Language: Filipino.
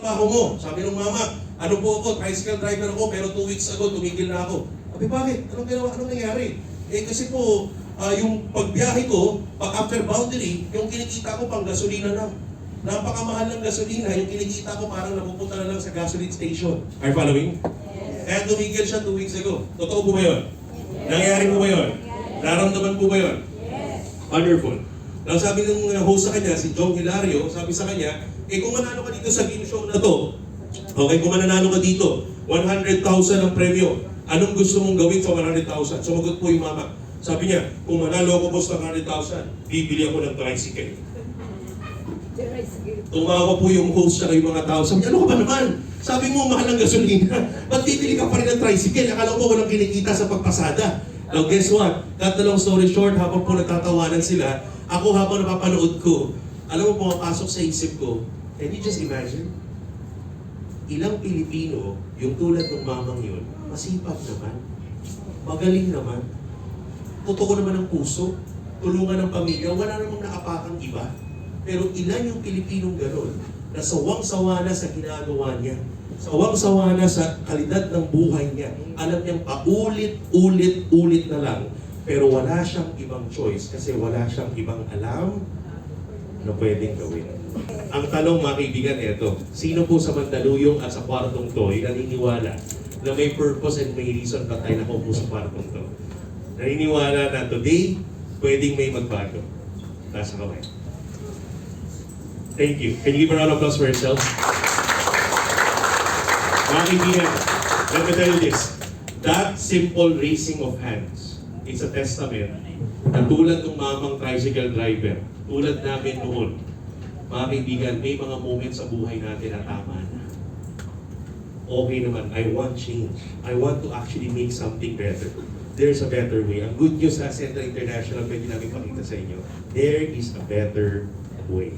trabaho mo? Sabi ng mama, ano po ako, tricycle driver ako, pero 2 weeks ago, tumigil na ako. Sabi, bakit? Anong ginawa? Anong nangyari? Eh kasi po, yung pagbiyahe ko, pag after boundary, yung kinikita ko pang gasolina lang. Napakamahal ng gasolina, yung kinikita ko parang napupunta na lang sa gasoline station. Are you following? Yes. Kaya tumigil siya 2 weeks ago. Totoo po ba yun? Yes. Nangyari po ba yun? Yes. Naramdaman po ba yun? Yes. Wonderful. Now sabi ng host sa kanya, si Jong Hilario, sabi sa kanya, kung manalo ka dito sa game show na to, okay, kung mananalo ka dito, 100,000 ang premyo. Anong gusto mong gawin sa 100,000? Sumagot po yung mama. Sabi niya, kung manalo ako boss ng 100,000, bibili ako ng tricycle. Tumawa po yung host sa yung mga tao. Sabi niya, ano ka ba naman? Sabi mo, mahal ang gasolina. Ba't bibili ka pa rin ng tricycle? Akala ko walang kinikita sa pagpasada. Now guess what? Cut the long story short, habang po nagtatawanan sila, ako habang napapanood ko, alam mo, pumapasok sa isip ko, can you just imagine? Ilang Pilipino, yung tulad ng mamang yun, masipag naman, magaling naman, totoo naman ang puso, tulungan ng pamilya, wala namang nakapakang iba. Pero ilan yung Pilipinong gano'n, na sawang-sawa na sa ginagawa niya, sawang-sawa na sa kalidad ng buhay niya, alam niyang paulit-ulit na lang, pero wala siyang ibang choice kasi wala siyang ibang alam na pwedeng gawin. Ang tanong mga kaibigan, eto, sino po sa Mandaluyong at sa kwartong to ay naniniwala na may purpose and may reason pa tayo nakaupo sa kwartong to? Naniniwala na today, pwedeng may magbago. Nasa kamay. Thank you. Can you give a round of applause for yourself? Mga kaibigan, let me tell you this. That simple raising of hands, it's a testament na tulad ng mamang tricycle driver, tulad namin noon, mga kaibigan, may mga moments sa buhay natin na tama na. Okay naman, I want change. I want to actually make something better. There's a better way. Ang good news sa Central International, pwede namin pakita sa inyo, there is a better way.